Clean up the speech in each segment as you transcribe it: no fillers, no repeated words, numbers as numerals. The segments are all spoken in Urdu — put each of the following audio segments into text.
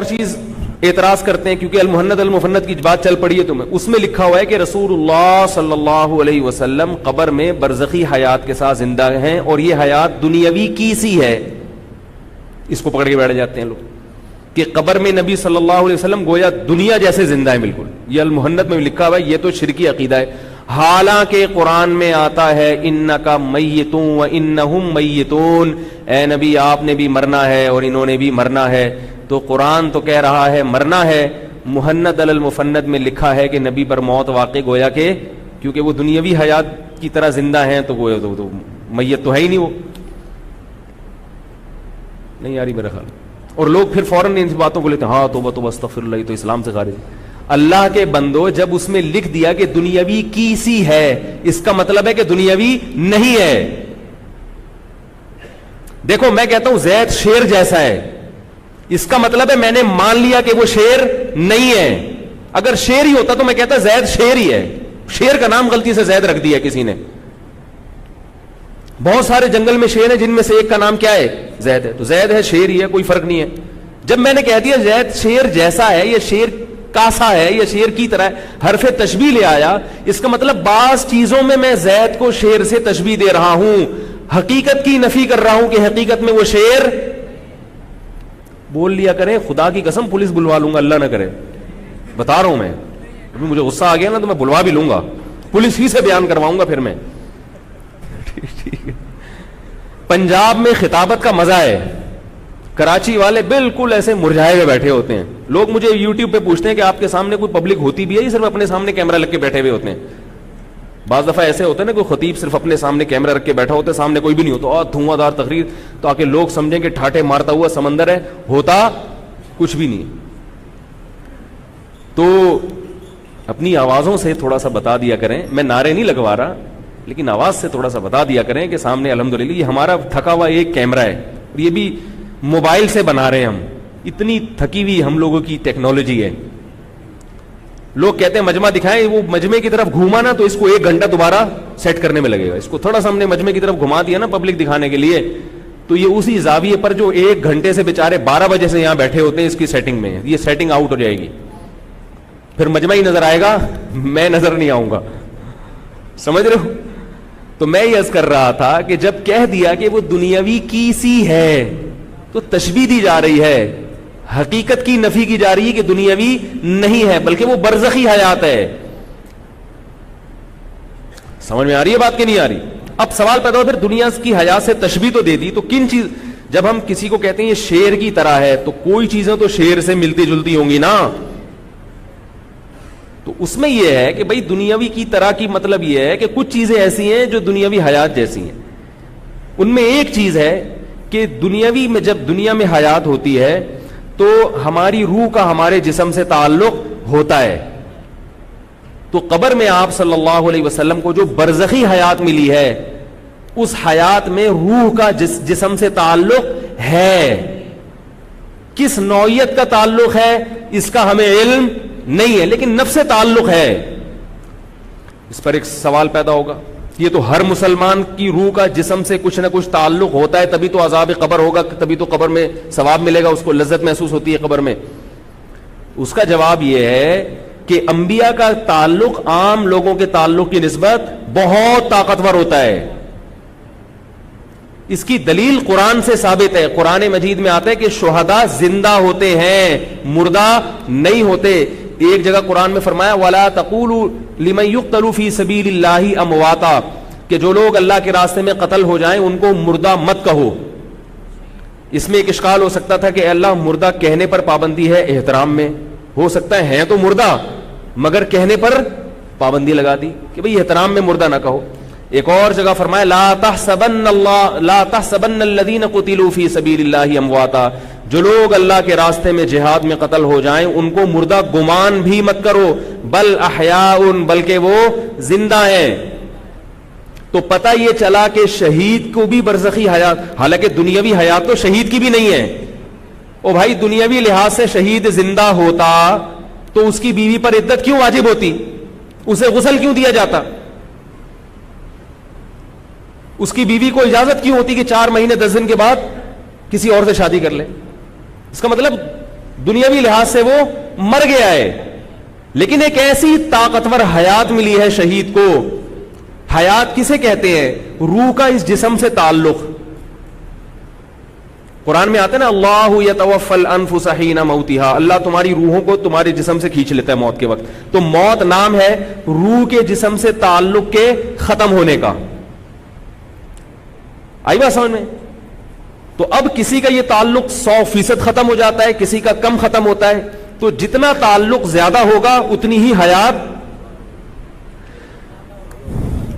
چیز اعتراض کرتے ہیں کیونکہ المہند المفند کی بات چل پڑی ہے تمہیں، اس میں لکھا ہوا ہے کہ رسول اللہ صلی اللہ علیہ وسلم قبر میں برزخی حیات کے ساتھ زندہ ہیں اور یہ حیات دنیاوی کی سی ہے. اس کو پکڑ کے بیٹھ جاتے ہیں لوگ کہ قبر میں نبی صلی اللہ علیہ وسلم گویا دنیا جیسے زندہ ہے بالکل. یہ المہند میں لکھا ہوا ہے، یہ تو شرکی عقیدہ ہے. حالانکہ قرآن میں آتا ہے انکا میتون و انہم میتون، اے نبی آپ نے بھی مرنا ہے اور انہوں نے بھی مرنا ہے. تو قرآن تو کہہ رہا ہے مرنا ہے، مہند المفند میں لکھا ہے کہ نبی پر موت واقع گویا کہ کیونکہ وہ دنیاوی حیات کی طرح زندہ ہیں تو وہ تو میت تو ہے ہی نہیں. وہ نہیں آ رہی میرا خیال. اور لوگ پھر فوراً ان باتوں کو لیتے ہیں، ہاں توبہ استغفر اللہ، تو اسلام سے خارج. اللہ کے بندو، جب اس میں لکھ دیا کہ دنیاوی کی سی ہے، اس کا مطلب ہے کہ دنیاوی نہیں ہے. دیکھو میں کہتا ہوں زید شیر جیسا ہے، اس کا مطلب ہے میں نے مان لیا کہ وہ شیر نہیں ہے. اگر شیر ہی ہوتا تو میں کہتا زید شیر ہی ہے. شیر کا نام غلطی سے زید رکھ دیا کسی نے. بہت سارے جنگل میں شیر ہیں جن میں سے ایک کا نام کیا ہے؟ زید ہے. تو زید ہے، شیر ہی ہے، کوئی فرق نہیں ہے. جب میں نے کہہ دیا زید شیر جیسا ہے، یہ شیر کاسا ہے، یہ شیر کی طرح ہے، حرف تشبیہ لے آیا، اس کا مطلب بعض چیزوں میں میں زید کو شیر سے تشبیہ دے رہا ہوں، حقیقت کی نفی کر رہا ہوں کہ حقیقت میں وہ شیر. بول لیا کریں خدا کی قسم، پولیس بلوا لوں گا، اللہ نہ کرے، بتا رہا ہوں میں. ابھی مجھے غصہ آ گیا نا تو میں بلوا بھی لوں گا، پولیس ہی سے بیان کرواؤں گا پھر میں. ٹھیک ہے. پنجاب میں خطابت کا مزہ ہے. کراچی والے بالکل ایسے مرجھائے ہوئے بیٹھے ہوتے ہیں. لوگ مجھے یوٹیوب پہ پوچھتے ہیں کہ آپ کے سامنے کوئی پبلک ہوتی بھی ہے یا صرف اپنے سامنے کیمرہ لگ کے بیٹھے ہوئے ہوتے ہیں؟ بعض دفعہ ایسے ہوتا ہے نا کوئی خطیب صرف اپنے سامنے کیمرہ رکھ کے بیٹھا ہوتا ہے، سامنے کوئی بھی نہیں ہوتا، اور دھواں دار تقریر، تاکہ لوگ سمجھیں کہ ٹھاٹے مارتا ہوا سمندر ہے، ہوتا کچھ بھی نہیں. تو اپنی آوازوں سے تھوڑا سا بتا دیا کریں، میں نعرے نہیں لگوا رہا لیکن آواز سے تھوڑا سا بتا دیا کریں کہ سامنے الحمدللہ یہ ہمارا تھکا ہوا ایک کیمرہ ہے، اور یہ بھی موبائل سے بنا رہے ہیں ہم. اتنی تھکی ہوئی ہم لوگوں کی ٹیکنالوجی ہے. لوگ کہتے ہیں مجمع دکھائیں، وہ مجمع کی طرف گھوما نا تو اس کو 1 گھنٹہ دوبارہ سیٹ کرنے میں لگے گا. اس کو تھوڑا سا ہم نے مجمع کی طرف گھما دیا نا پبلک دکھانے کے لیے، تو یہ اسی زاویے پر جو 1 گھنٹے سے بیچارے 12 بجے سے یہاں بیٹھے ہوتے ہیں اس کی سیٹنگ میں، یہ سیٹنگ آؤٹ ہو جائے گی. پھر مجمع ہی نظر آئے گا، میں نظر نہیں آؤں گا. سمجھ رہے ہو؟ تو میں یہ عرض کر رہا تھا کہ جب کہہ دیا کہ وہ دنیاوی کی سی ہے تو تشبیہ دی جا رہی ہے، حقیقت کی نفی کی جا رہی ہے کہ دنیاوی نہیں ہے بلکہ وہ برزخی حیات ہے. سمجھ میں آ رہی ہے بات کہ نہیں آ رہی؟ اب سوال پیدا ہو پھر دنیا کی حیات سے تشبیہ تو دے دی، تو کن چیز، جب ہم کسی کو کہتے ہیں یہ شیر کی طرح ہے تو کوئی چیزیں تو شیر سے ملتی جلتی ہوں گی نا. تو اس میں یہ ہے کہ بھئی دنیاوی کی طرح کی مطلب یہ ہے کہ کچھ چیزیں ایسی ہیں جو دنیاوی حیات جیسی ہیں. ان میں ایک چیز ہے کہ دنیاوی میں جب دنیا میں حیات ہوتی ہے تو ہماری روح کا ہمارے جسم سے تعلق ہوتا ہے. تو قبر میں آپ صلی اللہ علیہ وسلم کو جو برزخی حیات ملی ہے اس حیات میں روح کا جسم سے تعلق ہے. کس نوعیت کا تعلق ہے اس کا ہمیں علم نہیں ہے، لیکن نفس سے تعلق ہے. اس پر ایک سوال پیدا ہوگا، یہ تو ہر مسلمان کی روح کا جسم سے کچھ نہ کچھ تعلق ہوتا ہے، تبھی تو عذاب قبر ہوگا، تبھی تو قبر میں ثواب ملے گا، اس کو لذت محسوس ہوتی ہے قبر میں. اس کا جواب یہ ہے کہ انبیاء کا تعلق عام لوگوں کے تعلق کی نسبت بہت طاقتور ہوتا ہے. اس کی دلیل قرآن سے ثابت ہے. قرآن مجید میں آتا ہے کہ شہداء زندہ ہوتے ہیں، مردہ نہیں ہوتے. ایک جگہ قرآن میں فرمایا وَلَا تَقُولُوا لِمَن يُقْتَلُ فِي سَبِيلِ اللَّهِ أَمْوَاتًا، کہ جو لوگ اللہ کے راستے میں قتل ہو جائیں ان کو مردہ مت کہو. اس میں ایک اشکال ہو سکتا تھا کہ اللہ مردہ کہنے پر پابندی ہے احترام میں، ہو سکتا ہے تو مردہ مگر کہنے پر پابندی لگا دی کہ بھئی احترام میں مردہ نہ کہو. ایک اور جگہ فرمایا لا تحسبن الذين قتلوا في سبيل الله امواتا، جو لوگ اللہ کے راستے میں جہاد میں قتل ہو جائیں ان کو مردہ گمان بھی مت کرو، بل احیاء، بلکہ وہ زندہ ہیں. تو پتہ یہ چلا کہ شہید کو بھی برزخی حیات، حالانکہ دنیاوی حیات تو شہید کی بھی نہیں ہے، او بھائی دنیاوی لحاظ سے شہید زندہ ہوتا تو اس کی بیوی پر عدت کیوں واجب ہوتی؟ اسے غسل کیوں دیا جاتا؟ اس کی بیوی کو اجازت کیوں ہوتی کہ 4 مہینے 10 دن کے بعد کسی اور سے شادی کر لے؟ اس کا مطلب دنیاوی لحاظ سے وہ مر گیا ہے، لیکن ایک ایسی طاقتور حیات ملی ہے شہید کو. حیات کسے کہتے ہیں؟ روح کا اس جسم سے تعلق. قرآن میں آتا ہے نا اللہ یتوفی الانفس حین موتها، اللہ تمہاری روحوں کو تمہارے جسم سے کھینچ لیتا ہے موت کے وقت. تو موت نام ہے روح کے جسم سے تعلق کے ختم ہونے کا. آئی بات سمجھ میں؟ تو اب کسی کا یہ تعلق 100% ختم ہو جاتا ہے، کسی کا کم ختم ہوتا ہے. تو جتنا تعلق زیادہ ہوگا اتنی ہی حیات،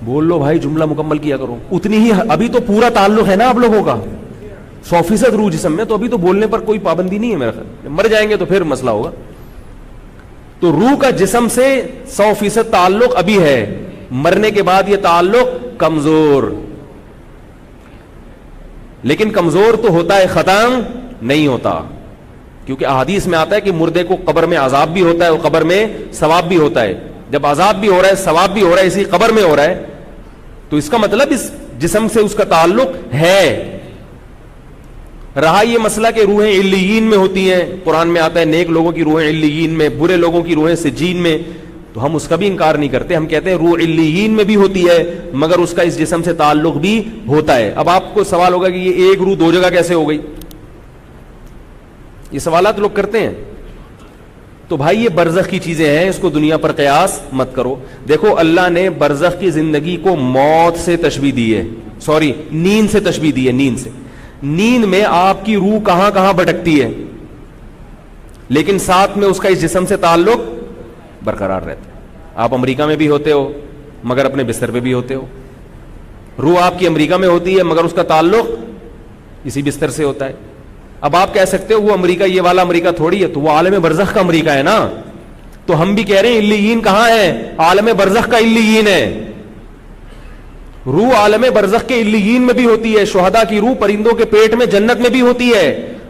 بول لو بھائی جملہ مکمل کیا کرو، اتنی ہی. ابھی تو پورا تعلق ہے نا آپ لوگوں کا 100% روح جسم میں، تو ابھی تو بولنے پر کوئی پابندی نہیں ہے میرا خیال. مر جائیں گے تو پھر مسئلہ ہوگا. تو روح کا جسم سے 100% تعلق ابھی ہے، مرنے کے بعد یہ تعلق کمزور. لیکن کمزور تو ہوتا ہے، ختم نہیں ہوتا، کیونکہ احادیث میں آتا ہے کہ مردے کو قبر میں عذاب بھی ہوتا ہے اور قبر میں ثواب بھی ہوتا ہے. جب عذاب بھی ہو رہا ہے، ثواب بھی ہو رہا ہے، اسی قبر میں ہو رہا ہے، تو اس کا مطلب اس جسم سے اس کا تعلق ہے. رہا یہ مسئلہ کہ روحیں علیین میں ہوتی ہیں، قرآن میں آتا ہے نیک لوگوں کی روحیں علیین میں، برے لوگوں کی روحیں سجین میں، تو ہم اس کا بھی انکار نہیں کرتے. ہم کہتے ہیں روح علیین میں بھی ہوتی ہے مگر اس کا اس جسم سے تعلق بھی ہوتا ہے. اب آپ کو سوال ہوگا کہ یہ ایک روح 2 جگہ کیسے ہو گئی؟ یہ سوالات لوگ کرتے ہیں. تو بھائی یہ برزخ کی چیزیں ہیں، اس کو دنیا پر قیاس مت کرو. دیکھو اللہ نے برزخ کی زندگی کو موت سے تشبیہ دی ہے، نیند سے تشبیہ دی ہے. نیند سے، نیند میں آپ کی روح کہاں کہاں بھٹکتی ہے، لیکن ساتھ میں اس کا اس جسم سے تعلق برقرار رہتا ہے. آپ امریکہ میں بھی ہوتے ہو مگر اپنے بستر پہ بھی ہوتے ہو. روح آپ کی امریکہ میں ہوتی ہے مگر اس کا تعلق اسی بستر سے ہوتا ہے. اب آپ کہہ سکتے ہو وہ امریکہ یہ والا امریکہ تھوڑی ہے، تو وہ عالم برزخ کا امریکہ ہے نا. تو ہم بھی کہہ رہے ہیں علیین کہاں ہے؟ عالم برزخ کا علیین ہے. روح عالم برزخ کے علیین میں بھی ہوتی ہے. شہداء کی روح پرندوں کے پیٹ میں جنت میں بھی ہوتی ہے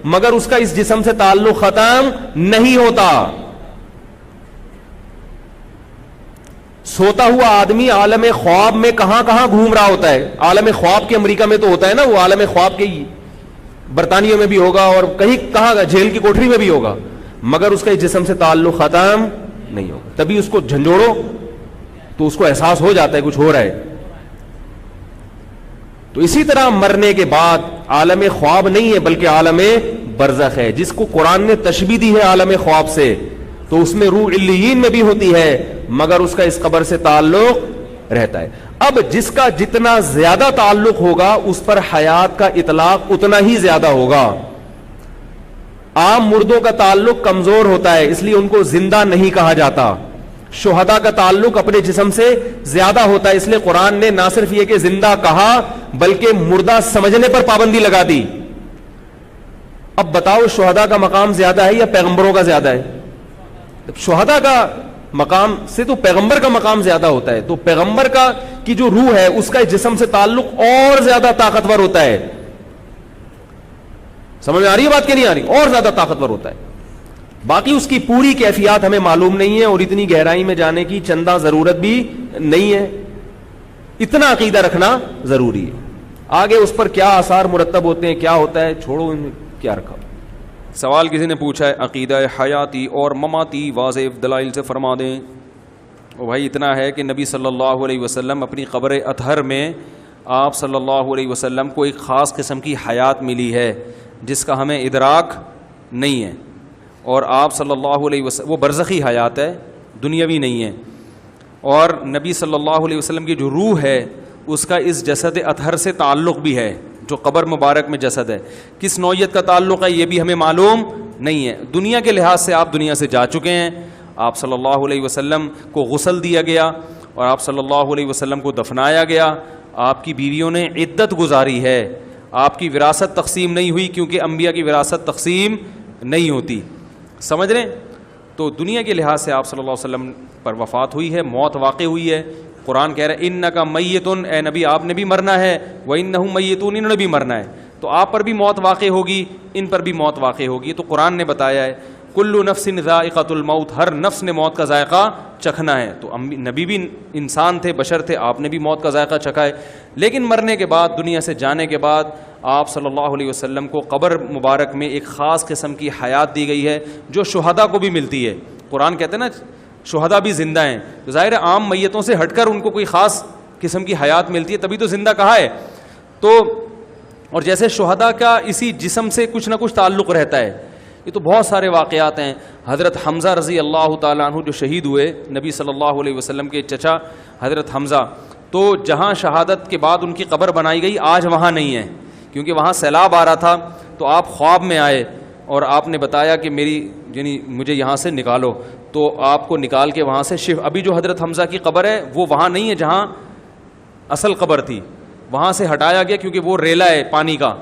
مگر اس کا اس جسم سے تعلق ختم نہیں ہوتا. سوتا ہوا آدمی عالم خواب میں کہاں کہاں گھوم رہا ہوتا ہے. عالم خواب کے امریکہ میں تو ہوتا ہے نا، وہ عالم خواب کے برطانیہ میں بھی ہوگا اور کہیں کہاں جیل کی کوٹری میں بھی ہوگا مگر اس کا اس جسم سے تعلق ختم نہیں ہوگا. تبھی اس کو جھنجھوڑو تو اس کو احساس ہو جاتا ہے کچھ ہو رہا ہے. تو اسی طرح مرنے کے بعد عالم خواب نہیں ہے بلکہ عالم برزخ ہے، جس کو قرآن نے تشبیہ دی ہے عالم خواب سے. تو اس میں روح علیین میں بھی ہوتی ہے مگر اس کا اس قبر سے تعلق رہتا ہے. اب جس کا جتنا زیادہ تعلق ہوگا اس پر حیات کا اطلاق اتنا ہی زیادہ ہوگا. عام مردوں کا تعلق کمزور ہوتا ہے اس لیے ان کو زندہ نہیں کہا جاتا. شہداء کا تعلق اپنے جسم سے زیادہ ہوتا ہے اس لیے قرآن نے نہ صرف یہ کہ زندہ کہا بلکہ مردہ سمجھنے پر پابندی لگا دی. اب بتاؤ شہداء کا مقام زیادہ ہے یا پیغمبروں کا زیادہ ہے؟ شہداء کا مقام سے تو پیغمبر کا مقام زیادہ ہوتا ہے. تو پیغمبر کا کی جو روح ہے اس کا جسم سے تعلق اور زیادہ طاقتور ہوتا ہے. سمجھ میں آ رہی ہے بات کہ نہیں آ رہی؟ اور زیادہ طاقتور ہوتا ہے. باقی اس کی پوری کیفیات ہمیں معلوم نہیں ہے اور اتنی گہرائی میں جانے کی چندہ ضرورت بھی نہیں ہے. اتنا عقیدہ رکھنا ضروری ہے. آگے اس پر کیا آثار مرتب ہوتے ہیں، کیا ہوتا ہے، چھوڑو ان میں کیا رکھا. سوال کسی نے پوچھا ہے عقیدہ حیاتی اور مماتی واضح دلائل سے فرما دیں. وہ بھائی اتنا ہے کہ نبی صلی اللہ علیہ وسلم اپنی قبر اطہر میں آپ صلی اللہ علیہ وسلم کو ایک خاص قسم کی حیات ملی ہے جس کا ہمیں ادراک نہیں ہے. اور آپ صلی اللہ علیہ وسلم وہ برزخی حیات ہے، دنیاوی نہیں ہے. اور نبی صلی اللہ علیہ وسلم کی جو روح ہے اس کا اس جسد اطہر سے تعلق بھی ہے جو قبر مبارک میں جسد ہے. کس نوعیت کا تعلق ہے یہ بھی ہمیں معلوم نہیں ہے. دنیا کے لحاظ سے آپ دنیا سے جا چکے ہیں، آپ صلی اللہ علیہ وسلم کو غسل دیا گیا اور آپ صلی اللہ علیہ وسلم کو دفنایا گیا. آپ کی بیویوں نے عدت گزاری ہے. آپ کی وراثت تقسیم نہیں ہوئی کیونکہ انبیاء کی وراثت تقسیم نہیں ہوتی. سمجھ رہے ہیں؟ تو دنیا کے لحاظ سے آپ صلی اللہ علیہ وسلم پر وفات ہوئی ہے، موت واقع ہوئی ہے. قرآن کہہ رہا ہے انک میتن، اے نبی آپ نے بھی مرنا ہے، وانہم میتون، انہوں نے بھی مرنا ہے. تو آپ پر بھی موت واقع ہوگی, ان پر بھی موت واقع ہوگی. تو قرآن نے بتایا ہے کل نفس ذائقۃ الموت, ہر نفس نے موت کا ذائقہ چکھنا ہے. تو نبی بھی انسان تھے, بشر تھے, آپ نے بھی موت کا ذائقہ چکھا ہے. لیکن مرنے کے بعد, دنیا سے جانے کے بعد, آپ صلی اللہ علیہ وسلم کو قبر مبارک میں ایک خاص قسم کی حیات دی گئی ہے جو شہداء کو بھی ملتی ہے. قرآن کہتے ہیں نا شہداء بھی زندہ ہیں, تو ظاہر عام میتوں سے ہٹ کر ان کو کوئی خاص قسم کی حیات ملتی ہے, تبھی تو زندہ کہا ہے. تو اور جیسے شہداء کا اسی جسم سے کچھ نہ کچھ تعلق رہتا ہے. یہ تو بہت سارے واقعات ہیں. حضرت حمزہ رضی اللہ تعالیٰ عنہ جو شہید ہوئے, نبی صلی اللہ علیہ وسلم کے چچا حضرت حمزہ, تو جہاں شہادت کے بعد ان کی قبر بنائی گئی آج وہاں نہیں ہے, کیونکہ وہاں سیلاب آ رہا تھا. تو آپ خواب میں آئے اور آپ نے بتایا کہ یعنی مجھے یہاں سے نکالو, تو آپ کو نکال کے وہاں سے ابھی جو حضرت حمزہ کی قبر ہے وہ وہاں نہیں ہے جہاں اصل قبر تھی, وہاں سے ہٹایا گیا کیونکہ وہ ریلا ہے پانی کا.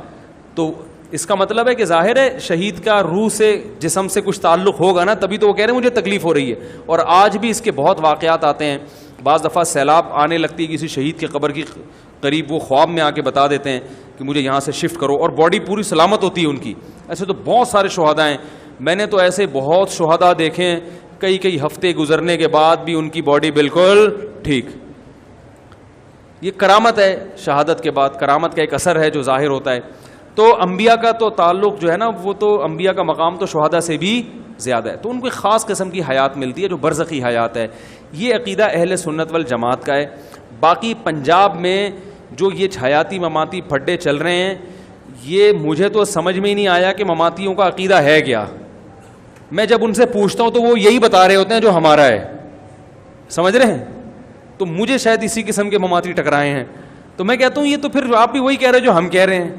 تو اس کا مطلب ہے کہ ظاہر ہے شہید کا روح سے, جسم سے کچھ تعلق ہوگا نا, تبھی تو وہ کہہ رہے ہیں مجھے تکلیف ہو رہی ہے. اور آج بھی اس کے بہت واقعات آتے ہیں. بعض دفعہ سیلاب آنے لگتی ہے کسی شہید کی قبر کی قریب, وہ خواب میں آ کے بتا دیتے ہیں کہ مجھے یہاں سے شفٹ کرو, اور باڈی پوری سلامت ہوتی ہے ان کی. ایسے تو بہت سارے شہداء ہیں, میں نے تو ایسے بہت شہداء دیکھے ہیں کئی ہفتے گزرنے کے بعد بھی ان کی باڈی بالکل ٹھیک. یہ کرامت ہے, شہادت کے بعد کرامت کا ایک اثر ہے جو ظاہر ہوتا ہے. تو انبیاء کا تو تعلق جو ہے نا, وہ تو انبیاء کا مقام تو شہداء سے بھی زیادہ ہے, تو ان کو ایک خاص قسم کی حیات ملتی ہے جو برزخی حیات ہے. یہ عقیدہ اہل سنت والجماعت کا ہے. باقی پنجاب میں جو یہ حیاتی مماتی پھڈے چل رہے ہیں, یہ مجھے تو سمجھ میں ہی نہیں آیا کہ مماتیوں کا عقیدہ ہے کیا. میں جب ان سے پوچھتا ہوں تو وہ یہی بتا رہے ہوتے ہیں جو ہمارا ہے, سمجھ رہے ہیں. تو مجھے شاید اسی قسم کے مماتی ٹکرائے ہیں. تو میں کہتا ہوں یہ تو پھر آپ بھی وہی کہہ رہے جو ہم کہہ رہے ہیں,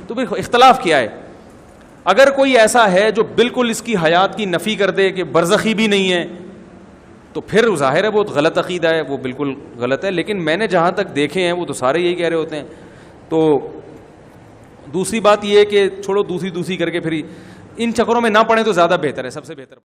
تو پھر اختلاف کیا ہے. اگر کوئی ایسا ہے جو بالکل اس کی حیات کی نفی کر دے کہ برزخی بھی نہیں ہے, تو پھر ظاہر ہے وہ غلط عقیدہ ہے, وہ بالکل غلط ہے. لیکن میں نے جہاں تک دیکھے ہیں وہ تو سارے یہی کہہ رہے ہوتے ہیں. تو دوسری بات یہ ہے کہ چھوڑو دوسری کر کے پھر ان چکروں میں نہ پڑیں تو زیادہ بہتر ہے, سب سے بہتر.